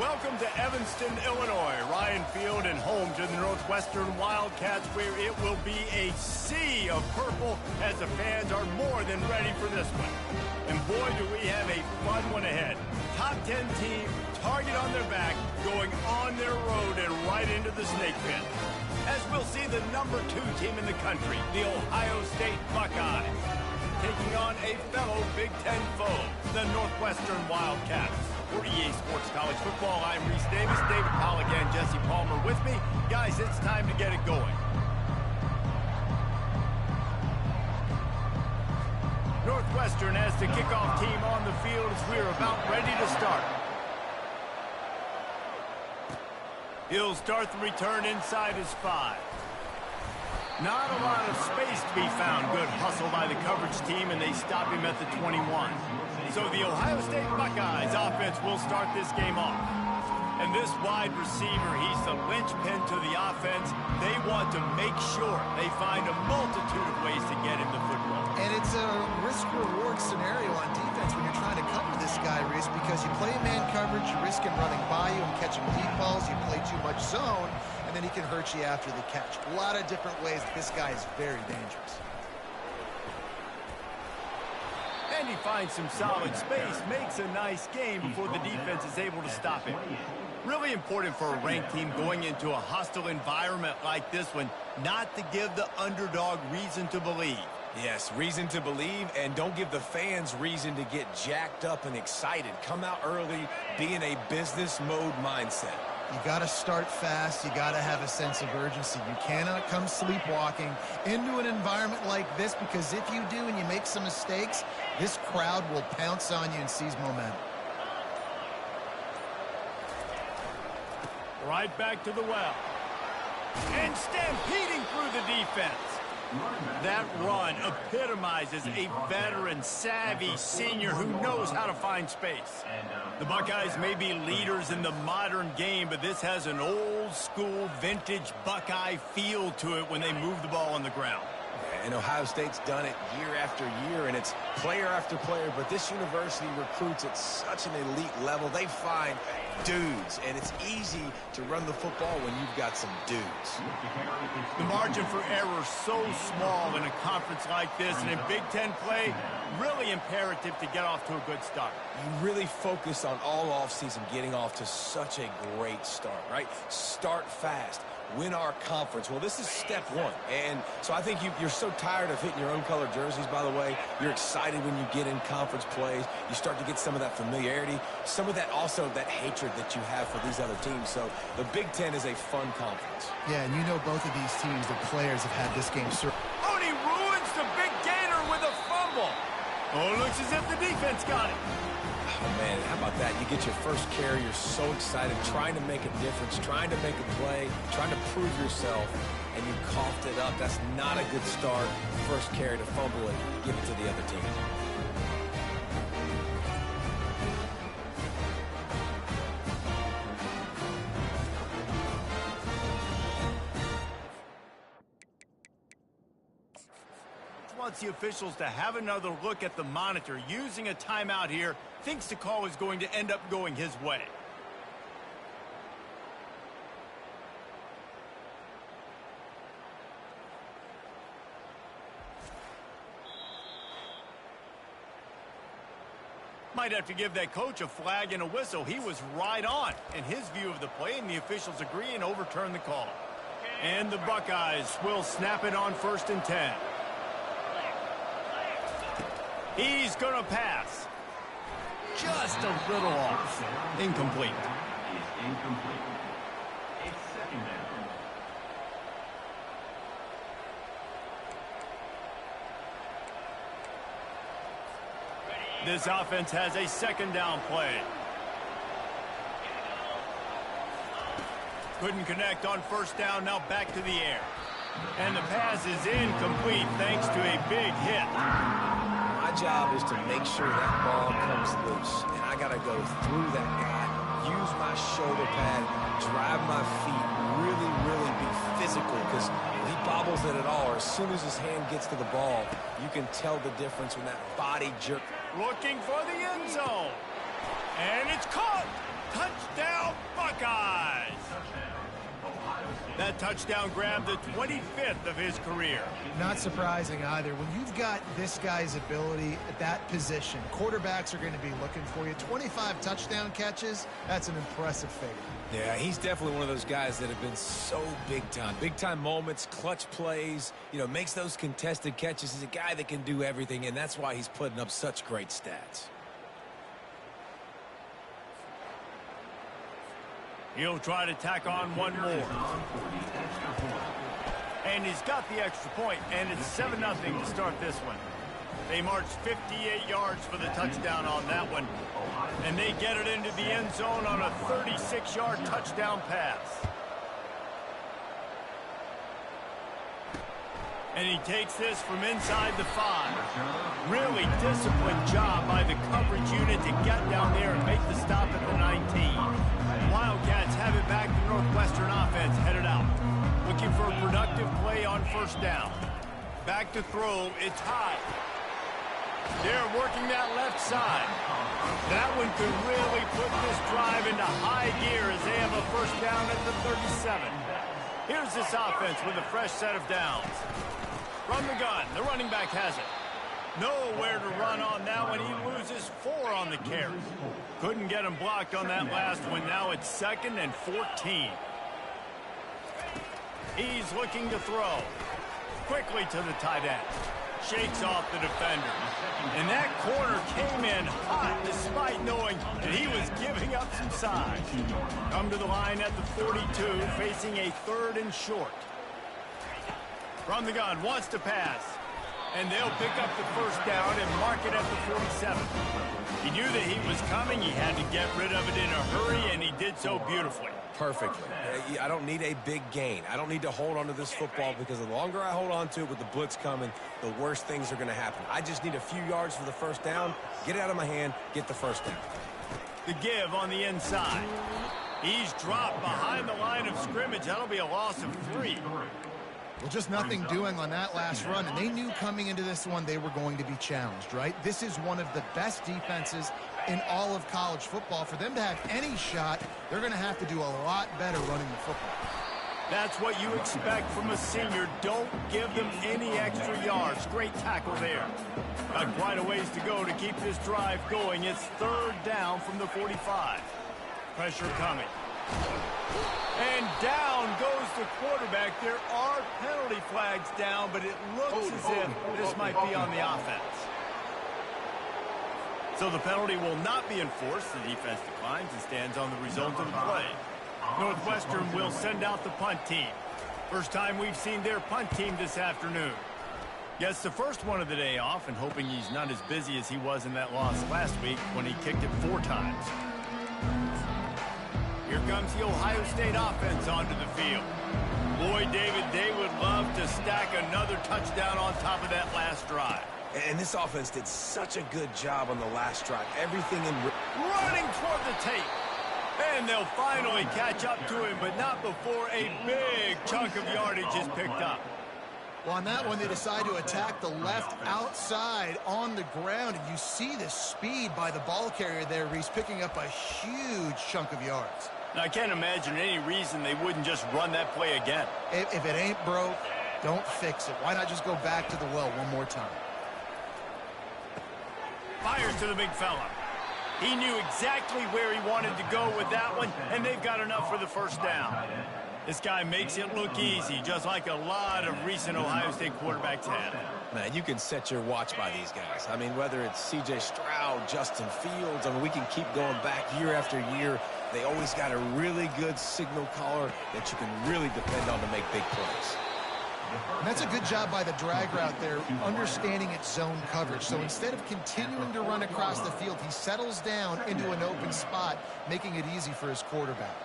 Welcome to Evanston, Illinois. Ryan Field and home to the Northwestern Wildcats, where it will be a sea of purple as the fans are more than ready for this one. And boy, do we have a fun one ahead. Top 10 team, target on their back, going on their road and right into the snake pit. As we'll see the number 2 team in the country, the Ohio State Buckeyes, taking on a fellow Big Ten foe, the Northwestern Wildcats. For EA Sports College Football, I'm Reese Davis, David Pollock, and Jesse Palmer with me. Guys, it's time to get it going. Northwestern has the kickoff team on the field as we're about ready to start. He'll start the return inside his 5. Not a lot of space to be found. Good hustle by the coverage team, and they stop him at the 21. So the Ohio State Buckeyes offense will start this game off. And this wide receiver, he's the linchpin to the offense. They want to make sure they find a multitude of ways to get him the football. And it's a risk-reward scenario on defense when you're trying to cover this guy, Reese, because you play man coverage, you risk him running by you and catching deep balls, you play too much zone, and then he can hurt you after the catch. A lot of different ways that this guy is very dangerous. And he finds some solid space, makes a nice game before the defense is able to stop him. Really important for a ranked team going into a hostile environment like this one, not to give the underdog reason to believe. Yes, reason to believe, and don't give the fans reason to get jacked up and excited. Come out early, be in a business mode mindset. You got to start fast. You got to have a sense of urgency. You cannot come sleepwalking into an environment like this, because if you do and you make some mistakes, this crowd will pounce on you and seize momentum. Right back to the well. And stampeding through the defense. That run epitomizes a veteran, savvy senior who knows how to find space. The Buckeyes may be leaders in the modern game, but this has an old-school, vintage Buckeye feel to it when they move the ball on the ground. And Ohio State's done it year after year, and it's player after player, but this university recruits at such an elite level. They find dudes, and it's easy to run the football when you've got some dudes. The margin for error so small in a conference like this, and in Big Ten play, really imperative to get off to a good start. You really focus on all offseason getting off to such a great start, right? Start fast. Win our conference. Well, this is step 1. And so I think you're so tired of hitting your own color jerseys, by the way. You're excited when you get in conference plays. You start to get some of that familiarity, some of that also that hatred that you have for these other teams. So the Big Ten is a fun conference. Yeah, and you know both of these teams, the players have had this game. Oh, and he ruins the big gainer with a fumble. Oh, it looks as if the defense got it. Oh, man, how about that? You get your first carry, you're so excited, trying to make a difference, trying to make a play, trying to prove yourself, and you coughed it up. That's not a good start. First carry to fumble it, give it to the other team. Wants the officials to have another look at the monitor. Using a timeout here, thinks the call is going to end up going his way. Might have to give that coach a flag and a whistle. He was right on in his view of the play, and the officials agree and overturn the call. And the Buckeyes will snap it on 1st and 10. He's going to pass. Just a little off. Incomplete. This offense has a 2nd down play. Couldn't connect on 1st down, now back to the air. And the pass is incomplete thanks to a big hit. My job is to make sure that ball comes loose, and I got to go through that guy, use my shoulder pad, drive my feet, really be physical, because if he bobbles it at all, or as soon as his hand gets to the ball, you can tell the difference when that body jerk. Looking for the end zone. And it's caught. Touchdown, That touchdown grab, the 25th of his career. Not surprising either. When you've got this guy's ability at that position, quarterbacks are going to be looking for you. 25 touchdown catches, that's an impressive figure. Yeah, he's definitely one of those guys that have been so big time. Big time moments, clutch plays, makes those contested catches. He's a guy that can do everything, and that's why he's putting up such great stats. He'll try to tack on one more. And he's got the extra point, and it's 7-0 to start this one. They marched 58 yards for the touchdown on that one, and they get it into the end zone on a 36-yard touchdown pass. And he takes this from inside the 5. Really disciplined job by the coverage unit to get down there and make the stop at the 19. Wildcats have it back. The Northwestern offense headed out. Looking for a productive play on first down. Back to throw. It's high. They're working that left side. That one could really put this drive into high gear as they have a first down at the 37. Here's this offense with a fresh set of downs. From the gun, the running back has it. Nowhere to run on that one. He loses 4 on the carry. Couldn't get him blocked on that last one. Now it's 2nd and 14. He's looking to throw. Quickly to the tight end. Shakes off the defender. And that corner came in hot despite knowing that he was giving up some size. Come to the line at the 42, facing a 3rd and short. From the gun, wants to pass. And they'll pick up the first down and mark it at the 47. He knew that he was coming. He had to get rid of it in a hurry, and he did so beautifully. Perfectly. I don't need a big gain. I don't need to hold on to this football because the longer I hold on to it with the blitz coming, the worse things are going to happen. I just need a few yards for the first down, get it out of my hand, get the first down. The give on the inside. He's dropped behind the line of scrimmage. That'll be a loss of 3. Well, just nothing doing on that last run, and they knew coming into this one they were going to be challenged, right? This is one of the best defenses in all of college football. For them to have any shot, they're going to have to do a lot better running the football. That's what you expect from a senior. Don't give them any extra yards. Great tackle there. Got quite a ways to go to keep this drive going. It's 3rd down from the 45. Pressure coming. And down goes the quarterback. There are penalty flags down, but it looks as if this might be on the offense. So the penalty will not be enforced. The defense declines and stands on the result of the play. Northwestern will send out the punt team. First time we've seen their punt team this afternoon. Gets the first one of the day off and hoping he's not as busy as he was in that loss last week when he kicked it 4 times. Here comes the Ohio State offense onto the field. Boy, David, they would love to stack another touchdown on top of that last drive. And this offense did such a good job on the last drive. Everything in... Running toward the tape. And they'll finally catch up to him, but not before a big chunk of yardage is picked up. Well, on that one, they decide to attack the left outside on the ground. And you see the speed by the ball carrier there, Reese, picking up a huge chunk of yards. Now, I can't imagine any reason they wouldn't just run that play again. If it ain't broke, don't fix it. Why not just go back to the well one more time? Fires to the big fella. He knew exactly where he wanted to go with that one, and they've got enough for the first down. This guy makes it look easy, just like a lot of recent Ohio State quarterbacks have. Man, you can set your watch by these guys. I mean, whether it's C.J. Stroud, Justin Fields, I mean, we can keep going back year after year. They always got a really good signal caller that you can really depend on to make big plays. And that's a good job by the drag route there, understanding its zone coverage. So instead of continuing to run across the field, he settles down into an open spot, making it easy for his quarterback.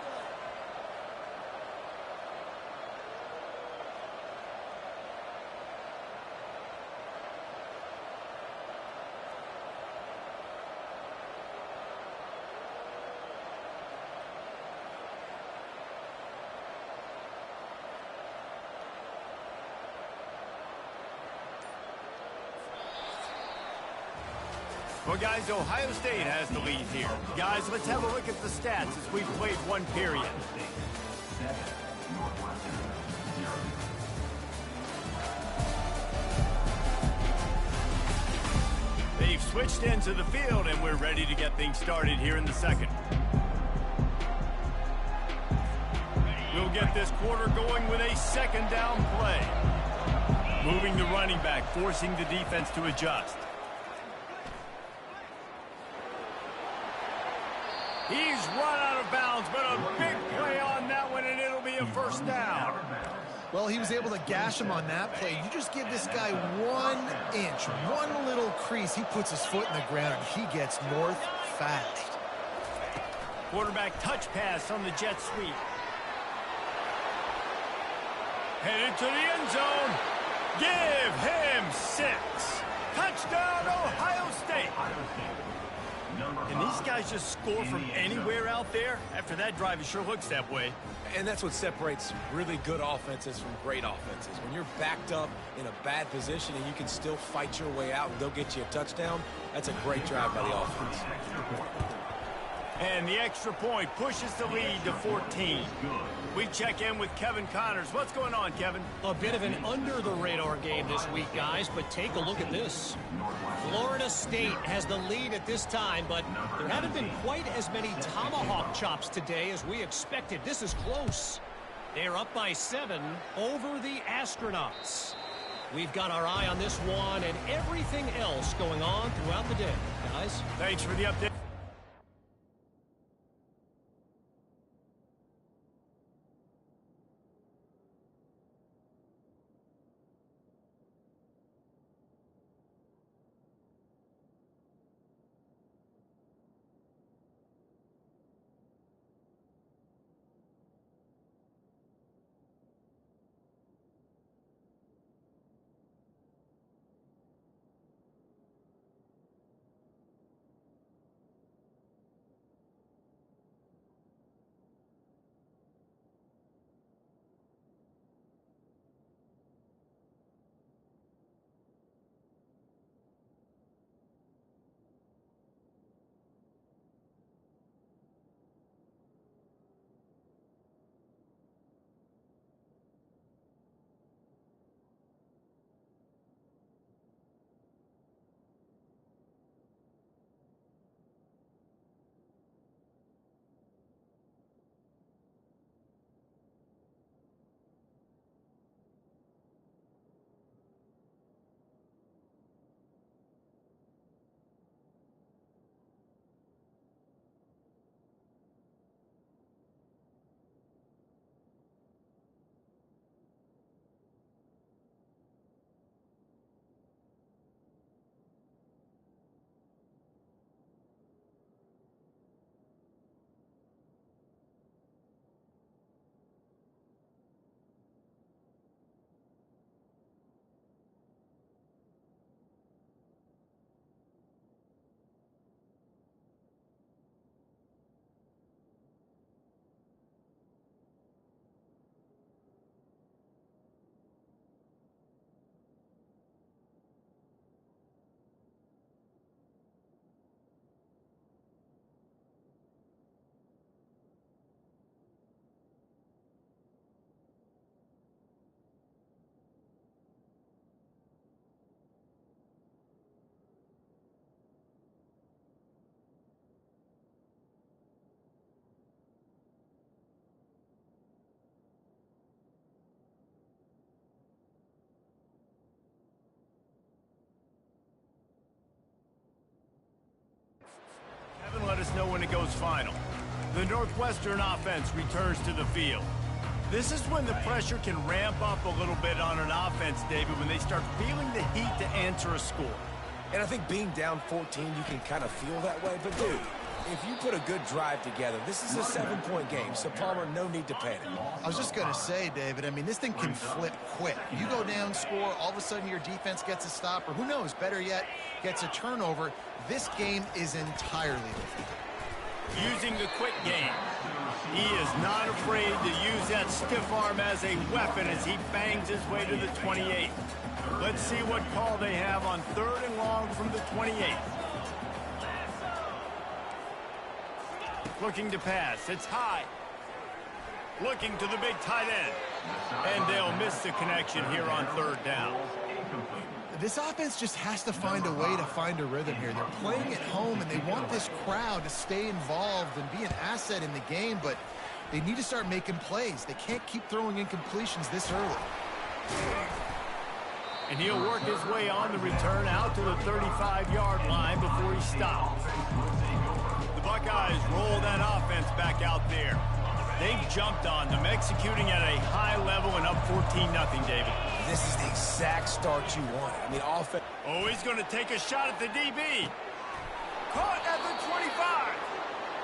Well, guys, Ohio State has the lead here. Guys, let's have a look at the stats as we've played one period. They've switched into the field, and we're ready to get things started here in the second. We'll get this quarter going with a second down play. Moving the running back, forcing the defense to adjust. He's run out of bounds, but a big play on that one, and it'll be a first down. Well, he was able to gash him on that play. You just give this guy 1 inch, one little crease. He puts his foot in the ground, and he gets north fast. Quarterback touch pass on the jet sweep. Headed to the end zone. Give him 6. Touchdown, Ohio State. And these guys just score from anywhere out there? After that drive, it sure looks that way. And that's what separates really good offenses from great offenses. When you're backed up in a bad position and you can still fight your way out and go get you a touchdown, that's a great drive by the offense. And the extra point pushes the lead to 14. We check in with Kevin Connors. What's going on, Kevin? A bit of an under-the-radar game this week, guys, but take a look at this. Florida State has the lead at this time, but there haven't been quite as many tomahawk chops today as we expected. This is close. They're up by 7 over the Astronauts. We've got our eye on this one and everything else going on throughout the day, guys. Thanks for the update. Kevin, let us know when it goes final. The Northwestern offense returns to the field. This is when the pressure can ramp up a little bit on an offense, David, when they start feeling the heat to answer a score. And I think being down 14, you can kind of feel that way. But, dude, if you put a good drive together, this is a 7-point game. So, Palmer, no need to panic. I was just going to say, David, I mean, this thing can flip quick. You go down, score, all of a sudden your defense gets a stop, or who knows, better yet, gets a turnover. This game is entirely different. Using the quick game. He is not afraid to use that stiff arm as a weapon as he bangs his way to the 28. Let's see what call they have on 3rd and long from the 28. Looking to pass. It's high. Looking to the big tight end. And they'll miss the connection here on third down. This offense just has to find a way to find a rhythm here. They're playing at home, and they want this crowd to stay involved and be an asset in the game, but they need to start making plays. They can't keep throwing incompletions this early. And he'll work his way on the return out to the 35-yard line before he stops. The Buckeyes roll that offense back out there. They've jumped on them, executing at a high level and up 14-0, David. This is the exact start you want. I mean, offense. Oh, he's going to take a shot at the DB. Caught at the 25.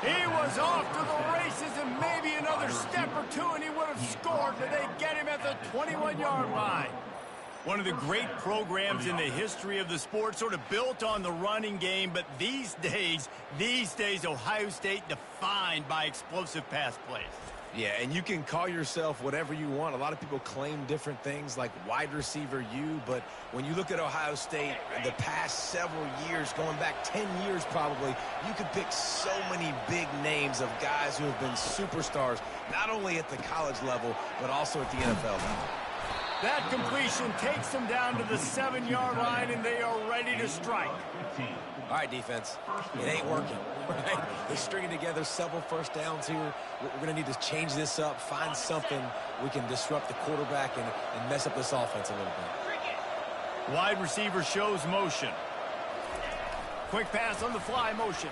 He was off to the races, and maybe another step or two, and he would have scored, but they get him at the 21-yard line. One of the great programs in the history of the sport, sort of built on the running game, but these days, Ohio State defined by explosive pass plays. Yeah, and you can call yourself whatever you want. A lot of people claim different things like wide receiver U, but when you look at Ohio State, the past several years, going back 10 years probably, you could pick so many big names of guys who have been superstars, not only at the college level, but also at the NFL level. That completion takes them down to the 7-yard line, and they are ready to strike. All right, defense, it ain't working, right? They're stringing together several first downs here. We're going to need to change this up, find something we can disrupt the quarterback and mess up this offense a little bit. Wide receiver shows motion. Quick pass on the fly motion.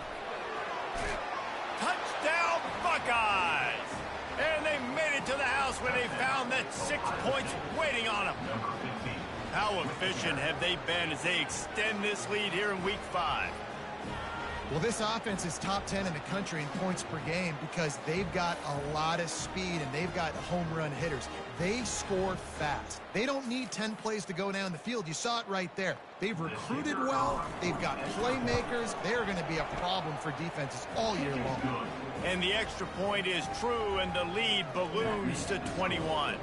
Touchdown, Buckeyes! And they made it to the house where they found that 6 points waiting on them. How efficient have they been as they extend this lead here in Week 5? Well, this offense is top 10 in the country in points per game because they've got a lot of speed and they've got home run hitters. They score fast. They don't need 10 plays to go down the field. You saw it right there. They've recruited well. They've got playmakers. They're going to be a problem for defenses all year long. And the extra point is true, and the lead balloons to 21.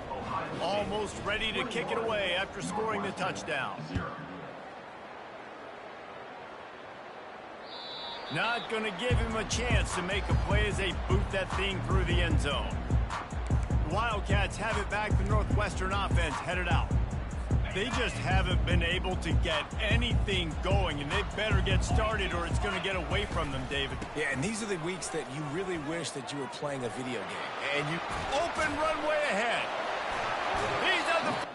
Almost ready to kick it away after scoring the touchdown. Not going to give him a chance to make a play as they boot that thing through the end zone. The Wildcats have it back. The Northwestern offense headed out. They just haven't been able to get anything going, and they better get started or it's going to get away from them, David. Yeah, and these are the weeks that you really wish that you were playing a video game. And you open runway ahead. He's at the...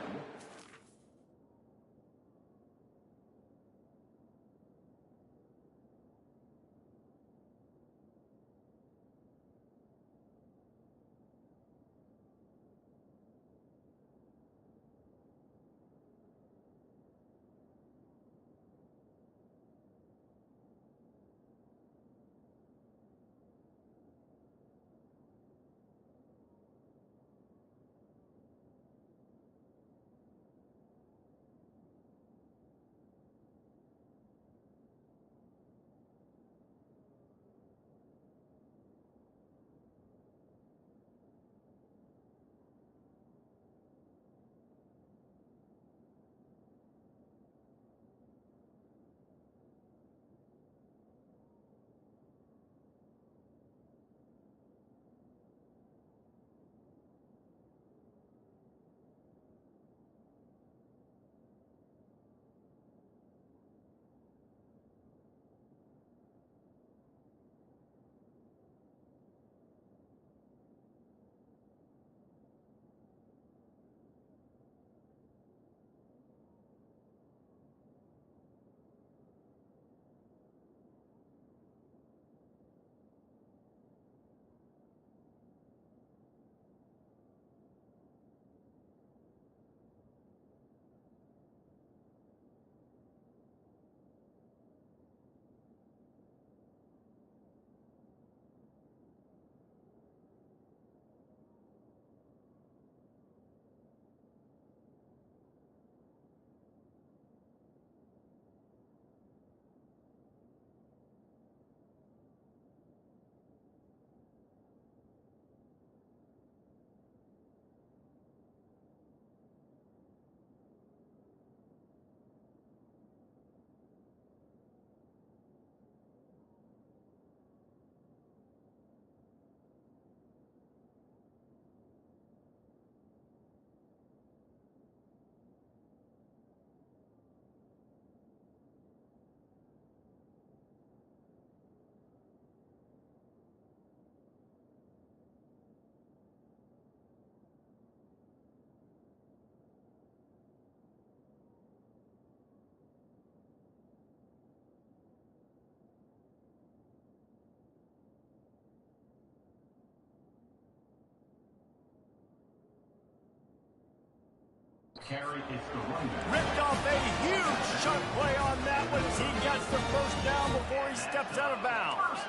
Ripped off a huge chunk play on that one as he gets the first down before he steps out of bounds.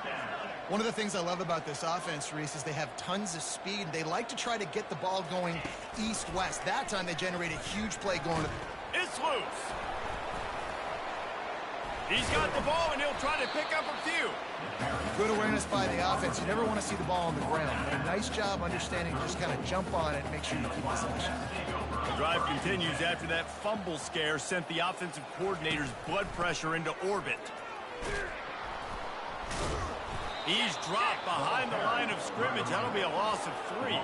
One of the things I love about this offense, Reese, is they have tons of speed. They like to try to get the ball going east-west. That time they generate a huge play going to... It's loose. He's got the ball, and he'll try to pick up a few. Good awareness by the offense. You never want to see the ball on the ground. But a nice job understanding to just kind of jump on it and make sure you keep possession. The drive continues after that fumble scare sent the offensive coordinator's blood pressure into orbit. He's dropped behind the line of scrimmage. That'll be a loss of 3.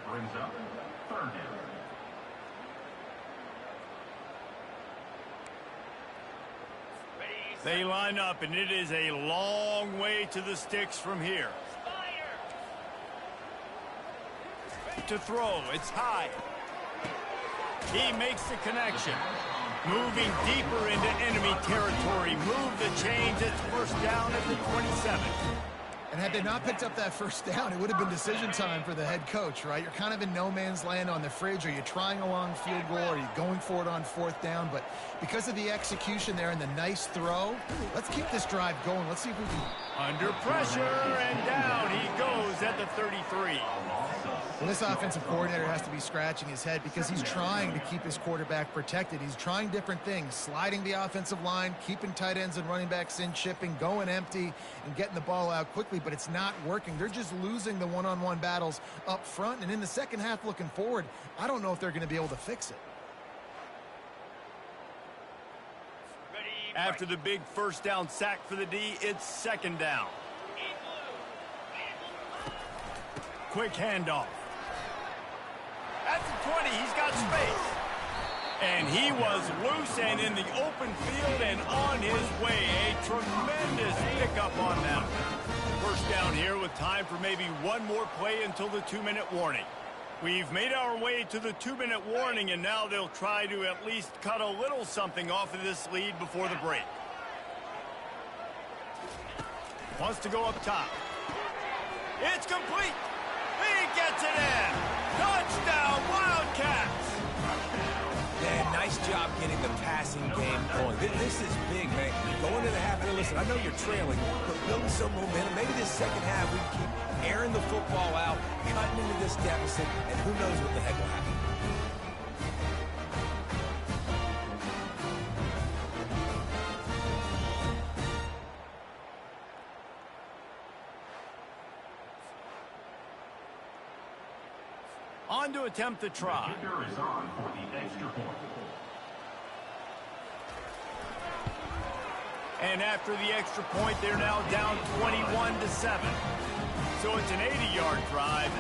Brings up third down. They line up, and it is a long way to the sticks from here. To throw, it's high. He makes the connection. Moving deeper into enemy territory. Move the chains. It's first down at the 27. And had they not picked up that first down, it would have been decision time for the head coach, right? You're kind of in no man's land on the fridge. Are you trying a long field goal? Are you going for it on fourth down? But because of the execution there and the nice throw, let's keep this drive going. Let's see if we can... Under pressure, and down he goes at the 33. Well, this offensive coordinator has to be scratching his head because he's trying to keep his quarterback protected. He's trying different things, sliding the offensive line, keeping tight ends and running backs in, chipping, going empty, and getting the ball out quickly, but it's not working. They're just losing the one-on-one battles up front, and in the second half looking forward, I don't know if they're going to be able to fix it. After the big first down sack for the D, it's second down. Quick handoff. At the 20, he's got space. And he was loose and in the open field and on his way. A tremendous pickup on them. First down here with time for maybe one more play until the 2-minute warning. We've made our way to the 2-minute warning, and now they'll try to at least cut a little something off of this lead before the break. Wants to go up top. It's complete. He gets it in. Touchdown, Wildcats. Man, nice job getting the passing game going. This is big, man. Going into the half, and listen, I know you're trailing, but building some momentum. Maybe this second half we keep airing the football out, cutting into this deficit, and who knows what the heck will happen. On to attempt the try. The kicker is on for the extra point. And after the extra point, they're now down 21-7. So it's an 80-yard drive,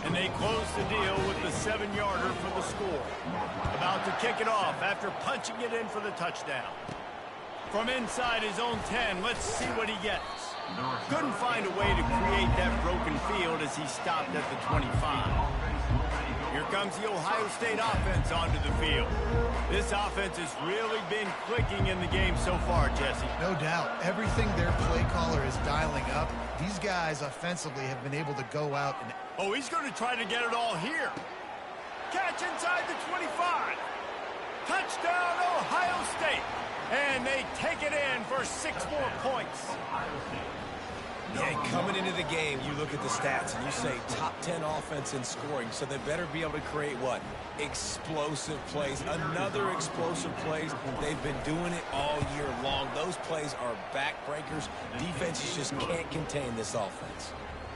and they close the deal with the 7-yarder for the score. About to kick it off after punching it in for the touchdown. From inside his own 10, let's see what he gets. Couldn't find a way to create that broken field as he stopped at the 25. Here comes the Ohio State offense onto the field. This offense has really been clicking in the game so far, Jesse. No doubt. Everything their play caller is dialing up, these guys offensively have been able to go out and... Oh, he's going to try to get it all here. Catch inside the 25. Touchdown, Ohio State. And they take it in for 6 more points. Yeah, coming into the game, you look at the stats and you say top 10 offense in scoring, so they better be able to create what? Explosive plays. Another explosive plays. They've been doing it all year long. Those plays are backbreakers. Defenses just can't contain this offense.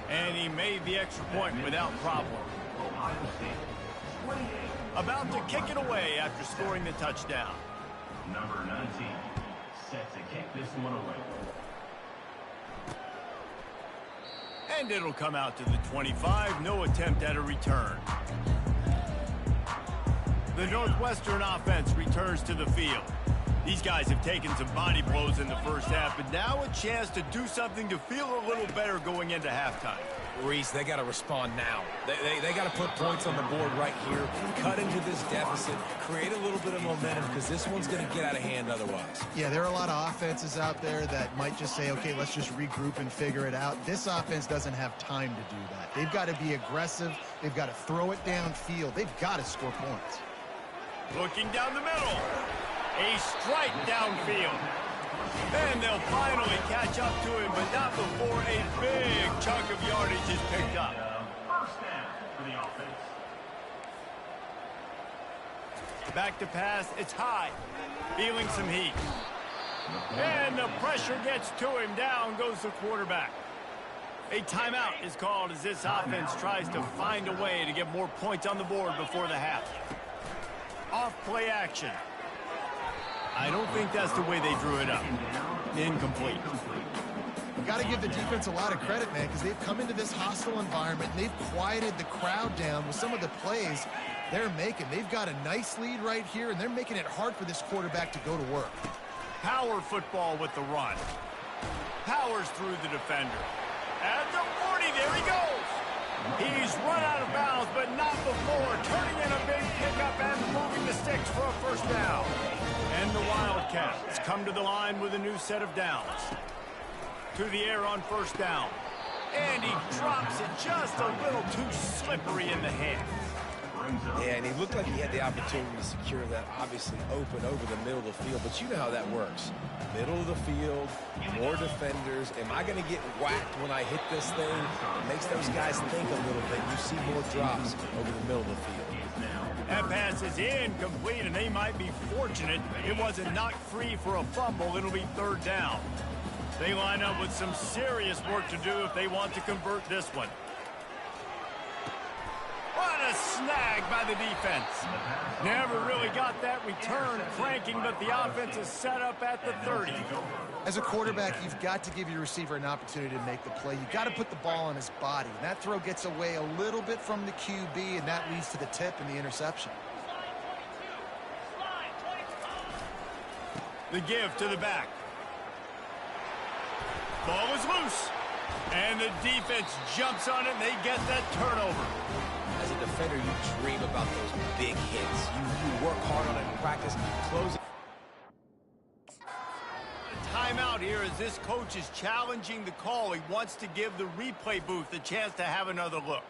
And he made the extra point without problem. About to kick it away after scoring the touchdown. Number 19 set to kick this one away. And it'll come out to the 25. No attempt at a return. The Northwestern offense returns to the field. These guys have taken some body blows in the first half, but now a chance to do something to feel a little better going into halftime. Reese, they got to respond now. They got to put points on the board right here, cut into this deficit, create a little bit of momentum, because this one's going to get out of hand otherwise. Yeah, there are a lot of offenses out there that might just say, okay, let's just regroup and figure it out. This offense doesn't have time to do that. They've got to be aggressive. They've got to throw it downfield. They've got to score points. Looking down the middle. A strike downfield. And they'll finally catch up to him, but not before a big chunk of yardage is picked up. First down for the offense. Back to pass, it's high. Feeling some heat. And the pressure gets to him. Down goes the quarterback. A timeout is called as this offense tries to find a way to get more points on the board before the half. Off play action. I don't think that's the way they drew it up. Incomplete. You got to give the defense a lot of credit, man, because they've come into this hostile environment and they've quieted the crowd down with some of the plays they're making. They've got a nice lead right here, and they're making it hard for this quarterback to go to work. Power football with the run. Powers through the defender. At the 40, there he goes. He's run out of bounds, but not before turning in a big pickup and moving the sticks for a first down. And the Wildcats come to the line with a new set of downs. To the air on first down. And he drops it just a little too slippery in the hands. Yeah, and he looked like he had the opportunity to secure that, obviously open over the middle of the field, but you know how that works. Middle of the field, more defenders. Am I going to get whacked when I hit this thing? It makes those guys think a little bit. You see more drops over the middle of the field. That pass is incomplete, and they might be fortunate it wasn't knocked free for a fumble. It'll be third down. They line up with some serious work to do if they want to convert this one. What a snag by the defense. Never really got that return cranking, but the offense is set up at the 30. As a quarterback, you've got to give your receiver an opportunity to make the play. You've got to put the ball on his body. And that throw gets away a little bit from the QB, and that leads to the tip and the interception. The give to the back. Ball is loose. And the defense jumps on it, and they get that turnover. As a defender, you dream about those big hits. You work hard on it in practice, close it. Timeout here as this coach is challenging the call. He wants to give the replay booth a chance to have another look.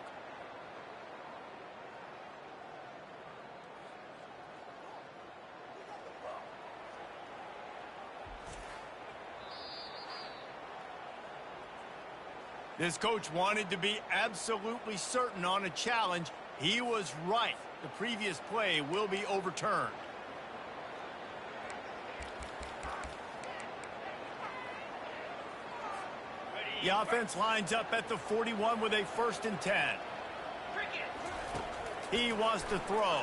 This coach wanted to be absolutely certain on a challenge. He was right. The previous play will be overturned. The offense lines up at the 41 with a 1st and 10. He wants to throw.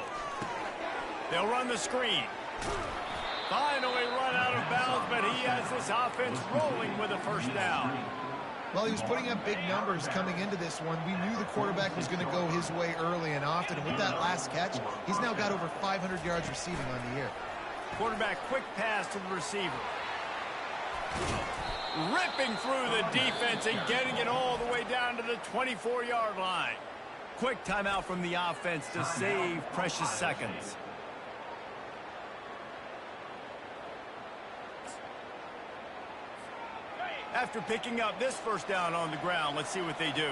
They'll run the screen. Finally run out of bounds, but he has this offense rolling with a first down. Well, he was putting up big numbers coming into this one. We knew the quarterback was going to go his way early and often. And with that last catch, he's now got over 500 yards receiving on the year. Quarterback quick pass to the receiver. Ripping through the defense and getting it all the way down to the 24-yard line. Quick timeout from the offense to save precious seconds. After picking up this first down on the ground, let's see what they do.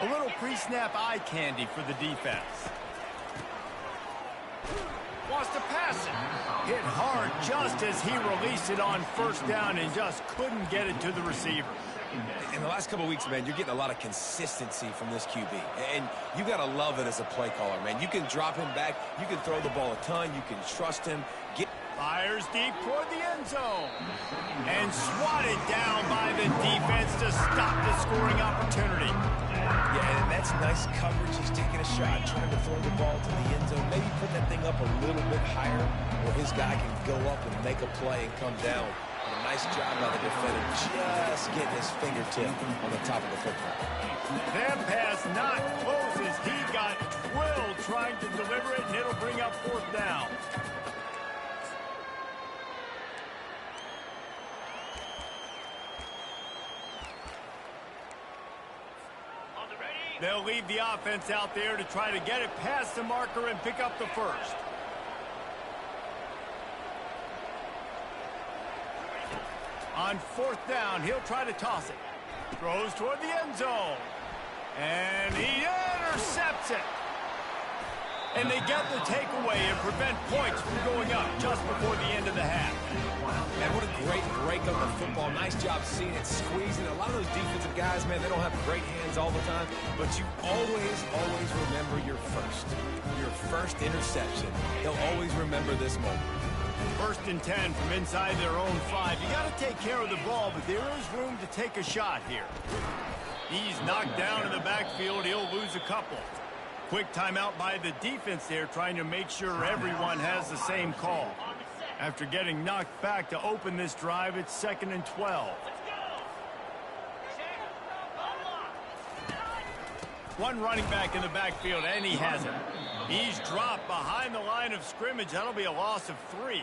A little pre-snap eye candy for the defense. Wants to pass it. Hit hard just as he released it on first down and just couldn't get it to the receiver. In the last couple of weeks, man, you're getting a lot of consistency from this QB. And you got to love it as a play caller, man. You can drop him back. You can throw the ball a ton. You can trust him. Fires deep toward the end zone. And swatted down by the defense to stop the scoring opportunity. Yeah, and that's nice coverage. He's taking a shot, trying to throw the ball to the end zone. Maybe put that thing up a little bit higher where his guy can go up and make a play and come down. And a nice job by the defender just getting his fingertip on the top of the football. That pass not close as he got drilled trying to deliver it, and it'll bring up 4th down. They'll leave the offense out there to try to get it past the marker and pick up the first. On 4th down, he'll try to toss it. Throws toward the end zone. And he intercepts it. And they get the takeaway and prevent points from going up just before the end of the half. Man, what a great break on the football. Nice job seeing it, squeezing. A lot of those defensive guys, man, they don't have great hands all the time, but you always remember your first interception. They'll always remember this moment. 1st and 10 from inside their own 5. You got to take care of the ball, but there is room to take a shot here. He's knocked down in the backfield. He'll lose a couple. Quick timeout by the defense there, trying to make sure everyone has the same call. After getting knocked back to open this drive, it's 2nd and 12. One running back in the backfield, and he has it. He's dropped behind the line of scrimmage. That'll be a loss of 3.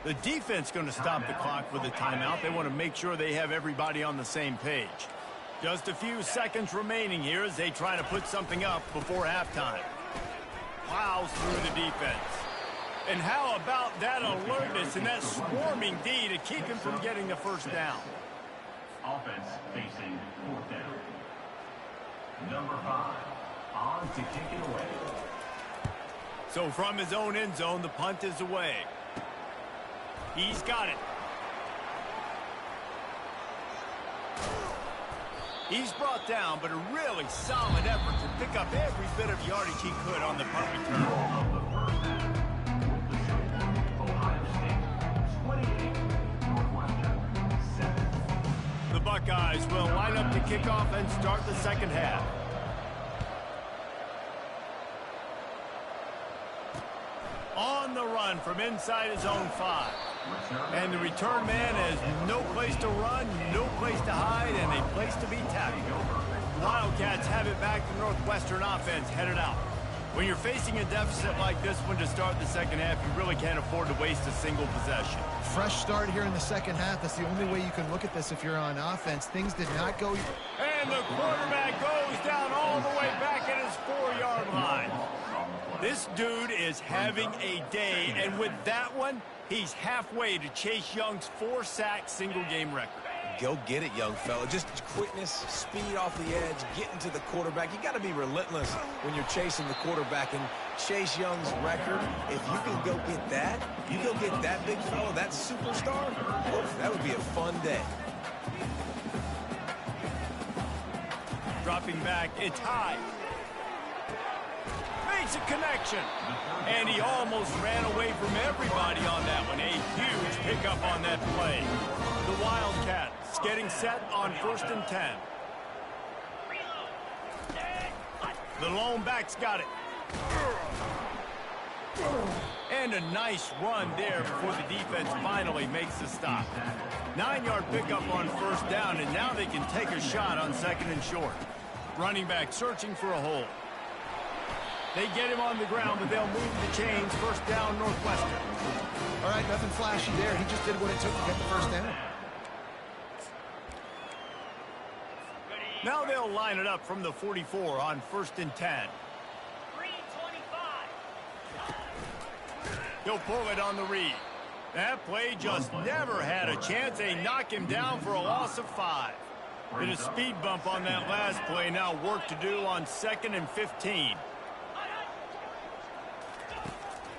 The defense going to stop the clock with a timeout. They want to make sure they have everybody on the same page. Just a few seconds remaining here as they try to put something up before halftime. Plows through the defense. And how about that alertness and that swarming D to keep him from getting the first down? Offense facing 4th down. Number 5 on to kick it away. So from his own end zone, the punt is away. He's got it. He's brought down, but a really solid effort to pick up every bit of yardage he could on the punt return. Ohio State 28, Northwestern 7. The Buckeyes will line up to kick off and start the second half. On the run from inside his own 5. And the return man has no place to run, no place to hide, and a place to be tackled. The Wildcats have it back. The Northwestern offense headed out. When you're facing a deficit like this one to start the second half, you really can't afford to waste a single possession. Fresh start here in the second half. That's the only way you can look at this if you're on offense. Things did not go... And the quarterback goes down all the way back at his 4-yard line. This dude is having a day, and with that one, he's halfway to Chase Young's 4-sack single-game record. Go get it, young fella. Just quickness, speed off the edge, getting to the quarterback. You got to be relentless when you're chasing the quarterback. And Chase Young's record, if you can go get that, you go get that big fella, that superstar, oof, that would be a fun day. Dropping back, it's high. Makes a connection. And he almost ran away from everybody on that one. A huge pickup on that play. The Wildcats getting set on 1st and 10. The lone back's got it. And a nice run there before the defense finally makes the stop. 9-yard pickup on 1st down, and now they can take a shot on 2nd and short. Running back searching for a hole. They get him on the ground, but they'll move the chains. 1st down, Northwestern. All right, nothing flashy there. He just did what it took to get the first down. Now they'll line it up from the 44 on 1st and 10. He'll pull it on the read. That play just never had a chance. They knock him down for a loss of 5. Did a speed bump on that last play. Now work to do on 2nd and 15.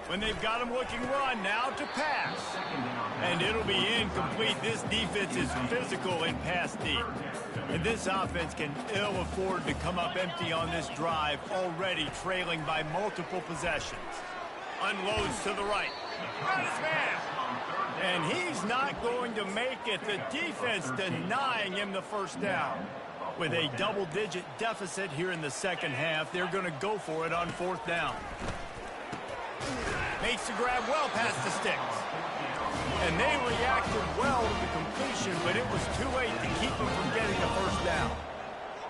When they've got him looking run, now to pass. And it'll be incomplete. This defense is physical in pass deep. And this offense can ill afford to come up empty on this drive, already trailing by multiple possessions. Unloads to the right. Got his man. And he's not going to make it. The defense denying him the first down. With a double-digit deficit here in the second half, they're going to go for it on 4th down. Makes the grab well past the sticks. And they reacted well to the completion, but it was too late to keep them from getting the first down.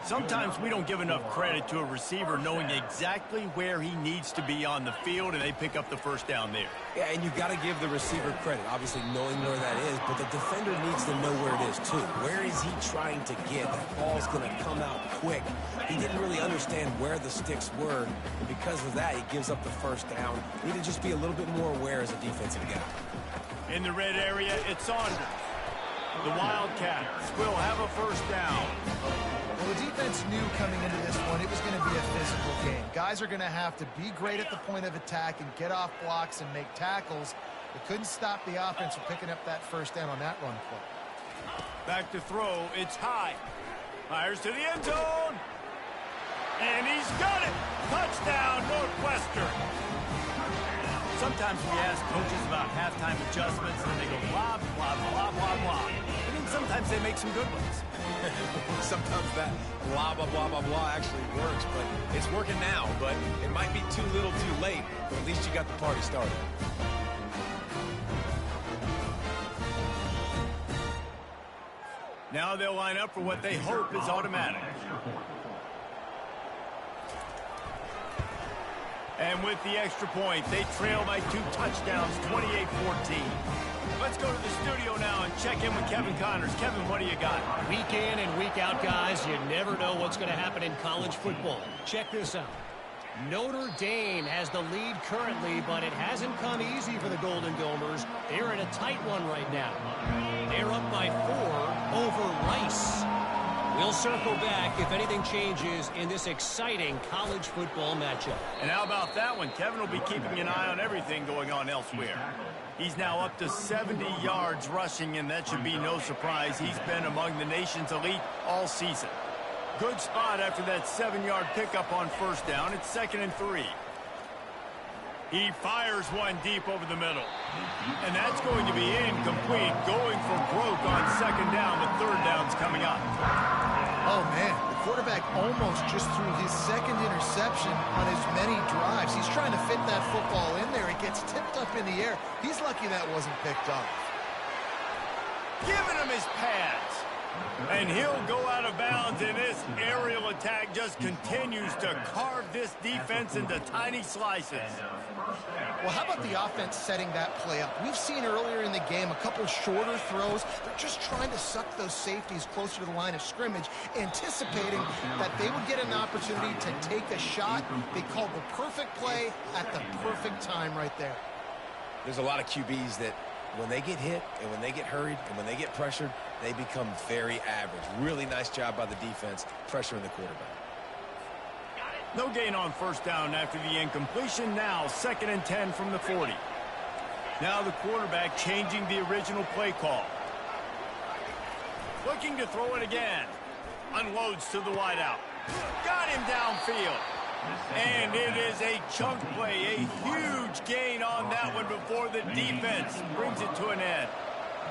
Sometimes we don't give enough credit to a receiver knowing exactly where he needs to be on the field, and they pick up the first down there. Yeah, and you've got to give the receiver credit, obviously knowing where that is, but the defender needs to know where it is too. Where is he trying to get? That ball's going to come out quick. He didn't really understand where the sticks were, and because of that, he gives up the first down. Need to just be a little bit more aware as a defensive guy. In the red area, it's Saunders. The Wildcats will have a first down. Well, the defense knew coming into this one it was going to be a physical game. Guys are going to have to be great at the point of attack and get off blocks and make tackles. They couldn't stop the offense from picking up that first down on that run play. Back to throw, it's high. Fires to the end zone. And he's got it. Touchdown, Northwestern. Sometimes we ask coaches about halftime adjustments, and they go blah, blah, blah, blah, blah. I think sometimes they make some good ones. Sometimes that blah, blah, blah, blah, blah actually works, but it's working now. But it might be too little too late, but at least you got the party started. Now they'll line up for what they hope is automatic. And with the extra point, they trail by 2 touchdowns, 28-14. Let's go to the studio now and check in with Kevin Connors. Kevin, what do you got? Week in and week out, guys, you never know what's going to happen in college football. Check this out. Notre Dame has the lead currently, but it hasn't come easy for the Golden Domers. They're in a tight one right now. They're up by 4 over Rice. We'll circle back if anything changes in this exciting college football matchup. And how about that one? Kevin will be keeping an eye on everything going on elsewhere. He's now up to 70 yards rushing, and that should be no surprise. He's been among the nation's elite all season. Good spot after that 7-yard pickup on first down. It's 2nd and 3. He fires one deep over the middle. And that's going to be incomplete. Going for broke on 2nd down. The 3rd down's coming up. Oh, man, the quarterback almost just threw his 2nd interception on as many drives. He's trying to fit that football in there. It gets tipped up in the air. He's lucky that wasn't picked off. Giving him his pads. And he'll go out of bounds, and this aerial attack just continues to carve this defense into tiny slices. Well, how about the offense setting that play up? We've seen earlier in the game a couple shorter throws. They're just trying to suck those safeties closer to the line of scrimmage, anticipating that they would get an opportunity to take a shot. They called the perfect play at the perfect time right there. There's a lot of QBs that when they get hit and when they get hurried and when they get pressured, they become very average. Really nice job by the defense pressuring the quarterback. No gain on first down after the incompletion. Now 2nd and 10 from the 40. Now the quarterback changing the original play call. Looking to throw it again. Unloads to the wideout. Got him downfield. And it is a chunk play, a huge gain on that one before the defense brings it to an end.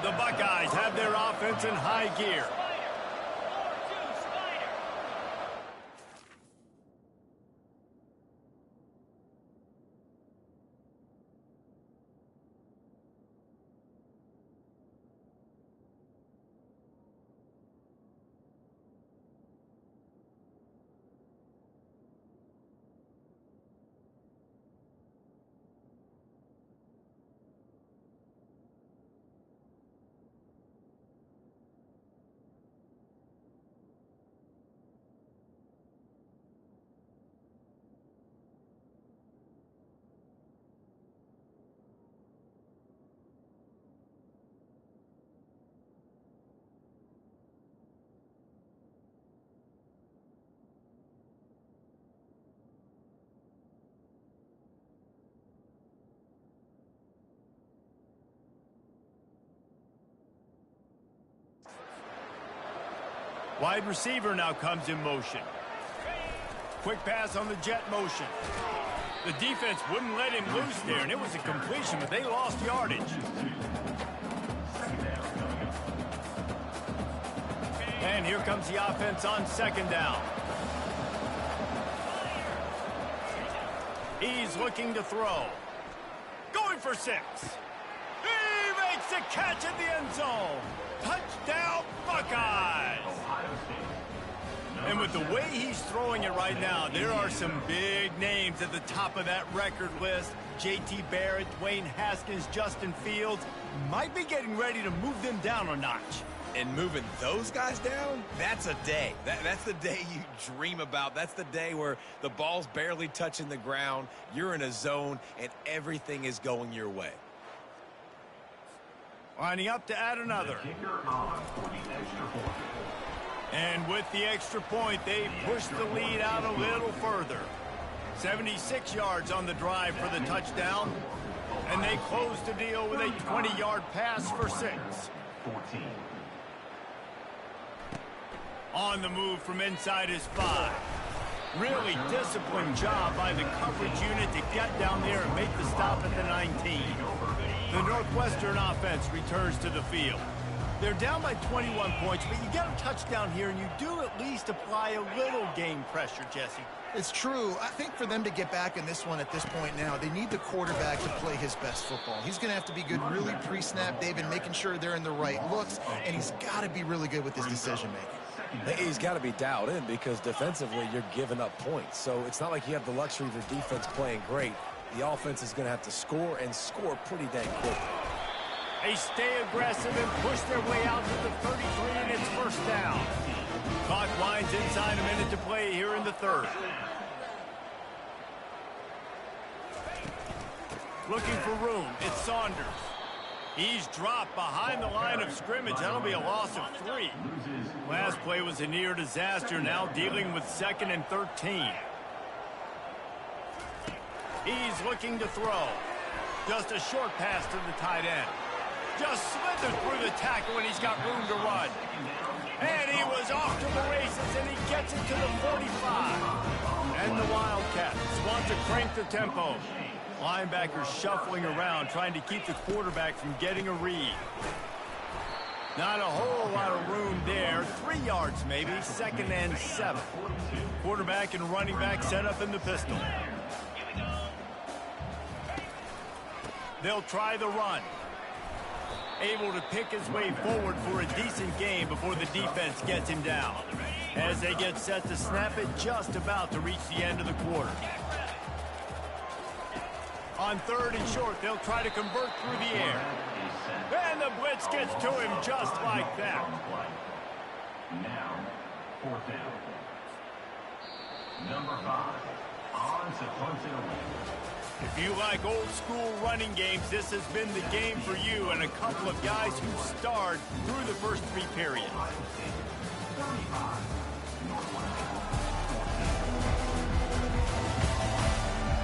The Buckeyes have their offense in high gear. Wide receiver now comes in motion. Quick pass on the jet motion. The defense wouldn't let him loose there, and it was a completion, but they lost yardage. And here comes the offense on 2nd down. He's looking to throw. Going for 6. He makes the catch at the end zone. Touchdown, Buckeyes! And with the way he's throwing it right now, there are some big names at the top of that record list. J.T. Barrett, Dwayne Haskins, Justin Fields might be getting ready to move them down a notch. And moving those guys down, that's a day. That's the day you dream about. That's the day where the ball's barely touching the ground, you're in a zone, and everything is going your way. Lining up to add another. And with the extra point, they push the lead out a little further. 76 yards on the drive for the touchdown. And they close the deal with a 20-yard pass for 6. 14. On the move from inside his 5. Really disciplined job by the coverage unit to get down there and make the stop at the 19. The Northwestern offense returns to the field. They're down by 21 points, but you get a touchdown here, and you do at least apply a little game pressure, Jesse. It's true. I think for them to get back in this one at this point now, they need the quarterback to play his best football. He's going to have to be good really pre-snap, David, making sure they're in the right looks, and he's got to be really good with his decision-making. He's got to be dialed in because defensively you're giving up points. So it's not like you have the luxury of your defense playing great. The offense is going to have to score and score pretty dang quick. They stay aggressive and push their way out to the 33, and it's first down. Clock winds inside a minute to play here in the third. Looking for room. It's Saunders. He's dropped behind the line of scrimmage. That'll be a loss of 3. Last play was a near disaster. Now dealing with 2nd and 13. He's looking to throw. Just a short pass to the tight end. Just slithers through the tackle when he's got room to run. And he was off to the races, and he gets it to the 45. And the Wildcats want to crank the tempo. Linebackers shuffling around, trying to keep the quarterback from getting a read. Not a whole lot of room there. 3 yards maybe, 2nd and 7. Quarterback and running back set up in the pistol. They'll try the run. Able to pick his way forward for a decent gain before the defense gets him down. As they get set to snap it, just about to reach the end of the quarter. On 3rd and short, they'll try to convert through the air. And the blitz gets to him just like that. Now, 4th down. Number 5. On to punt it away. If you like old school running games, this has been the game for you and a couple of guys who starred through the first 3 periods.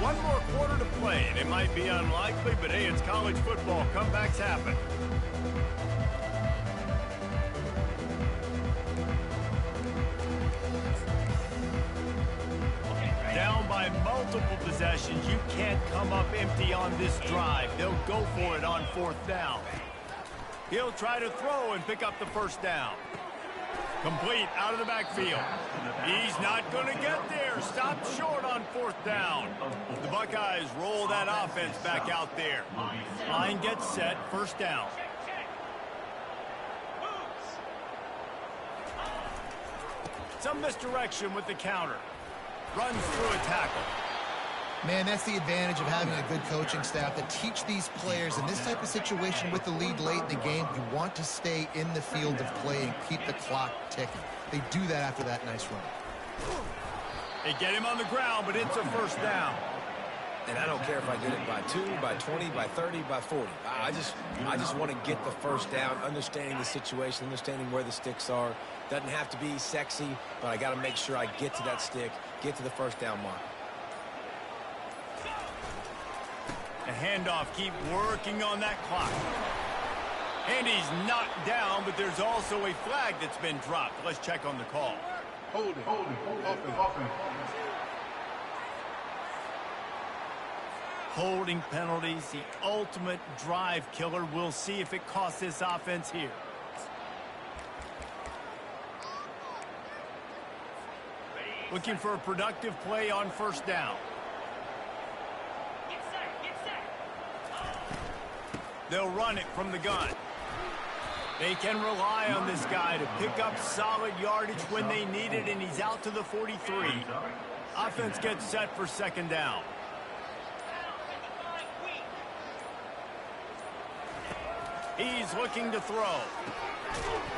One more quarter to play, and it might be unlikely, but hey, it's college football. Comebacks happen. Down by multiple possessions, you can't come up empty on this drive. They'll go for it on 4th down. He'll try to throw and pick up the first down. Complete out of the backfield. He's not going to get there. Stopped short on 4th down. The Buckeyes roll that offense back out there. Line gets set, first down. Some misdirection with the counter. Runs through a tackle. Man, that's the advantage of having a good coaching staff that teach these players in this type of situation with the lead late in the game. You want to stay in the field of play and keep the clock ticking. They do that after that nice run. They get him on the ground, but it's a first down. And I don't care if I get it by 2, by 20, by 30, by 40. I just want to get the first down, understanding the situation, understanding where the sticks are. Doesn't have to be sexy, but I got to make sure I get to that stick, get to the first down mark. The handoff, keep working on that clock. And he's knocked down, but there's also a flag that's been dropped. Let's check on the call. Hold it. Holding penalties, the ultimate drive killer. We'll see if it costs this offense here. Looking for a productive play on first down. They'll run it from the gun. They can rely on this guy to pick up solid yardage when they need it, and he's out to the 43. Offense gets set for second down. He's looking to throw.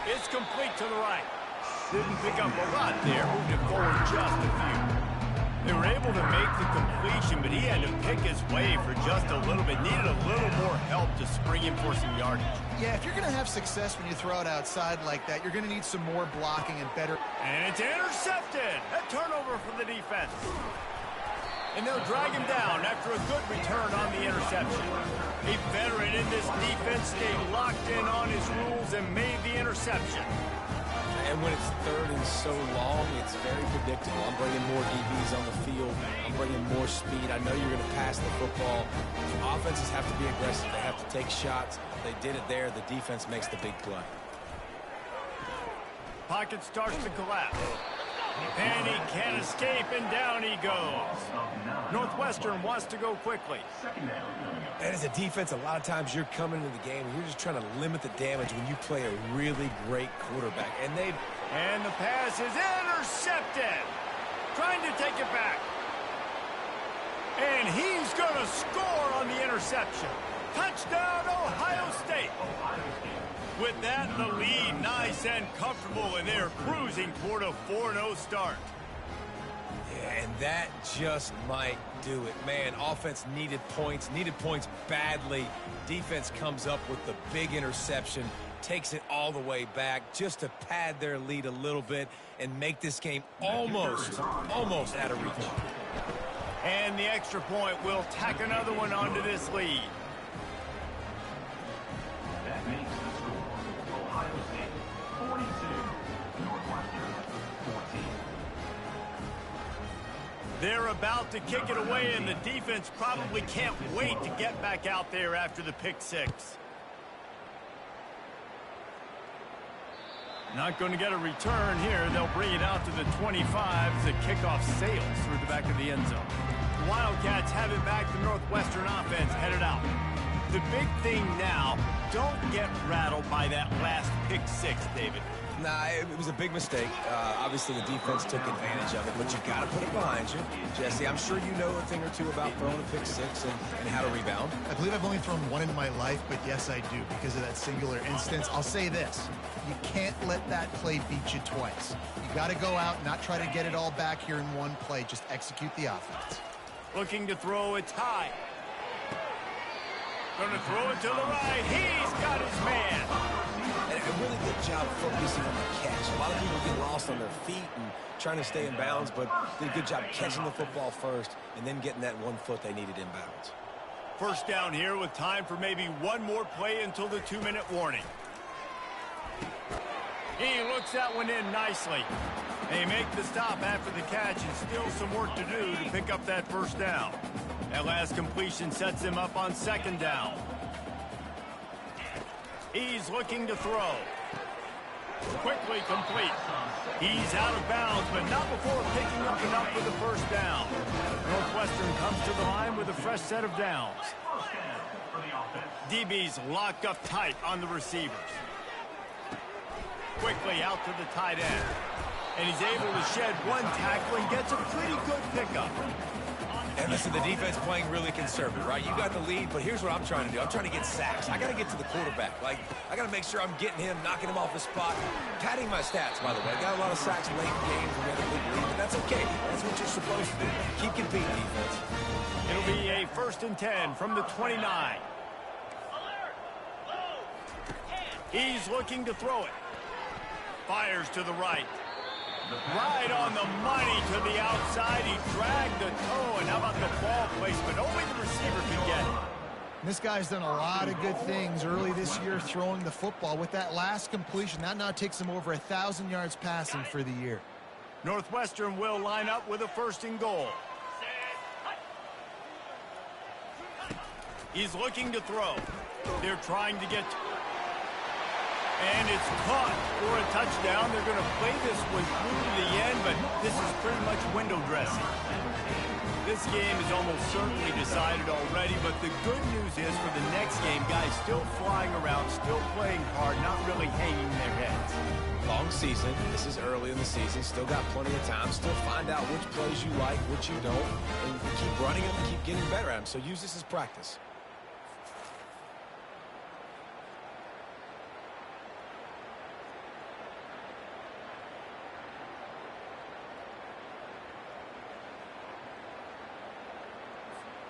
It's complete to the right. Didn't pick up a lot there. Moved it forward just a few. They were able to make the completion, but he had to pick his way for just a little bit. Needed a little more help to spring him for some yardage. Yeah, if you're going to have success when you throw it outside like that, you're going to need some more blocking and better. And it's intercepted. A turnover for the defense. And they'll drag him down after a good return on the interception. A veteran in this defense stayed locked in on his rules and made the interception. And when it's third and so long, it's very predictable. I'm bringing more DBs on the field. I'm bringing more speed. I know you're going to pass the football. Offenses have to be aggressive. They have to take shots. They did it there. The defense makes the big play. Pocket starts to collapse. And he can't escape, and down he goes. Northwestern wants to go quickly. And as a defense, a lot of times you're coming into the game and you're just trying to limit the damage when you play a really great quarterback. And the pass is intercepted. Trying to take it back. And he's going to score on the interception. Touchdown, Ohio State. With that, the lead nice and comfortable, and they're cruising toward a 4-0 start. Yeah, and that just might do it. Man, offense needed points badly. Defense comes up with the big interception, takes it all the way back just to pad their lead a little bit and make this game almost out of reach. And the extra point will tack another one onto this lead. That makes the score Ohio State 42, Northwestern 14. They're about to kick it away, and the defense probably can't wait to get back out there after the pick six. Not going to get a return here. They'll bring it out to the 25 as the kickoff sails through the back of the end zone. The Wildcats have it back. The Northwestern offense headed out. The big thing now, don't get rattled by that last pick six, David. Nah, it was a big mistake. Obviously, the defense took advantage of it, but you got to put it behind you. Jesse, I'm sure you know a thing or two about throwing a pick six and how to rebound. I believe I've only thrown one in my life, but yes, I do because of that singular instance. I'll say this. You can't let that play beat you twice. You got to go out, not try to get it all back here in one play. Just execute the offense. Looking to throw, it's high. Going to throw it to the right. He's got his man. And a really good job focusing on the catch. A lot of people get lost on their feet and trying to stay in bounds, but did a good job catching the football first and then getting that 1 foot they needed in bounds. First down here with time for maybe one more play until the 2-minute warning. He looks that one in nicely. They make the stop after the catch, and still some work to do to pick up that first down. That last completion sets him up on second down. He's looking to throw. Quickly complete. He's out of bounds, but not before picking up enough for the first down. Northwestern comes to the line with a fresh set of downs. DB's locked up tight on the receivers. Quickly out to the tight end. And he's able to shed one tackle and gets a pretty good pickup. And listen, the defense playing really conservative, right? You got the lead, but here's what I'm trying to do. I'm trying to get sacks. I got to get to the quarterback. Like, I got to make sure I'm getting him, knocking him off his spot. Padding my stats, by the way. Got a lot of sacks late in games when we had a big lead, but that's okay. That's what you're supposed to do. Keep competing, defense. It'll be a 1st and 10 from the 29. He's looking to throw it. Fires to the right. Right on the money to the outside. He dragged the toe, and how about the ball placement? Only the receiver can get it. This guy's done a lot of good things early this year throwing the football. With that last completion, that now takes him over 1,000 yards passing for the year. Northwestern will line up with a 1st and goal. He's looking to throw. They're trying to get... And it's caught for a touchdown. They're going to play this one through to the end, but this is pretty much window dressing. This game is almost certainly decided already, but the good news is for the next game, guys still flying around, still playing hard, not really hanging their heads. Long season. This is early in the season. Still got plenty of time. Still find out which plays you like, which you don't, and keep running them, keep getting better at them. So use this as practice.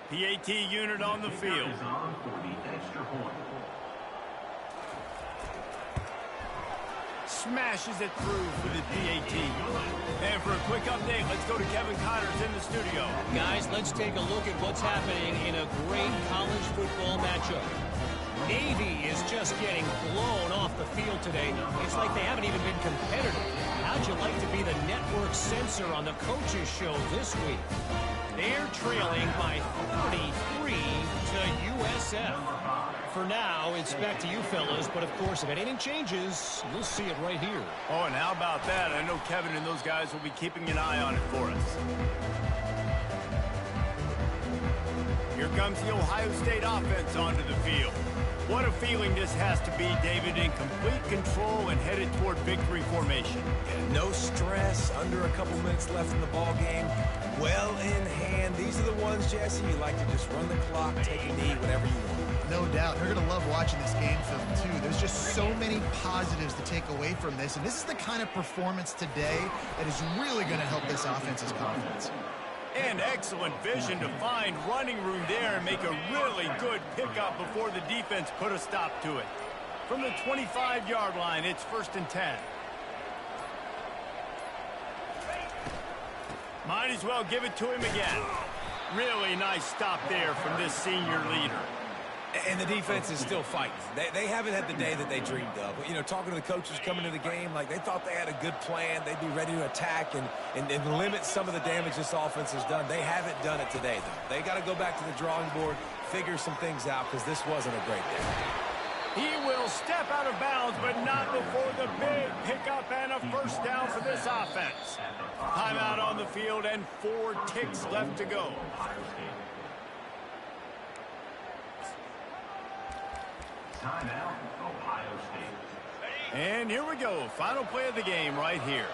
PAT unit on the field. Smashes it through for the PAT. And for a quick update, let's go to Kevin Connors in the studio. Guys, let's take a look at what's happening in a great college football matchup. Navy is just getting blown off the field today. It's like they haven't even been competitive. How'd you like to be the network censor on the coaches show this week? They're trailing by 33 to USF. For now, it's back to you fellas, but of course, if anything changes, you'll see it right here. Oh, and how about that? I know Kevin and those guys will be keeping an eye on it for us. Here comes the Ohio State offense onto the field. What a feeling this has to be, David, in complete control and headed toward victory formation. Yeah, no stress, under a couple minutes left in the ball game. Well in hand. These are the ones, Jesse, you like to just run the clock, take a knee, whatever you want. No doubt. They're going to love watching this game film, too. There's just so many positives to take away from this, and this is the kind of performance today that is really going to help this offense's confidence. And excellent vision to find running room there and make a really good pickup before the defense put a stop to it. From the 25-yard line, it's 1st and 10. Might as well give it to him again. Really nice stop there from this senior leader. And the defense is still fighting. They haven't had the day that they dreamed of. You know, talking to the coaches coming to the game, like they thought they had a good plan. They'd be ready to attack and limit some of the damage this offense has done. They haven't done it today, though. They got to go back to the drawing board, figure some things out, because this wasn't a great day. He will step out of bounds, but not before the big pickup and a first down for this offense. Timeout on the field and 4 ticks left to go. Timeout, Ohio State. And here we go. Final play of the game right here.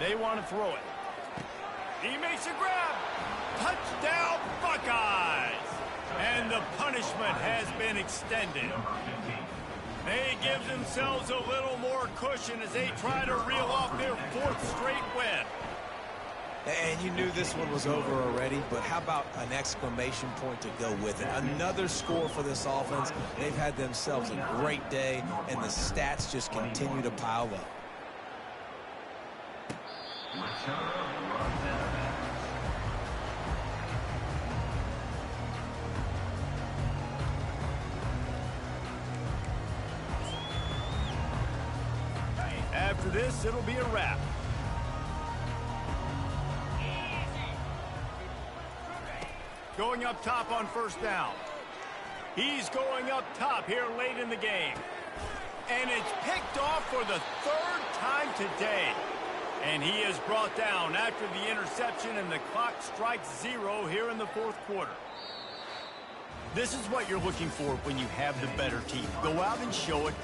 They want to throw it. He makes a grab. Touchdown, Buckeyes. And the punishment has been extended. They give themselves a little more cushion as they try to reel off their 4th straight win. And you knew this one was over already, but how about an exclamation point to go with it? Another score for this offense. They've had themselves a great day, and the stats just continue to pile up. After this, it'll be a wrap. Going up top on 1st down. He's going up top here late in the game. And it's picked off for the 3rd time today. And he is brought down after the interception, and the clock strikes 0 here in the 4th quarter. This is what you're looking for when you have the better team. Go out and show it.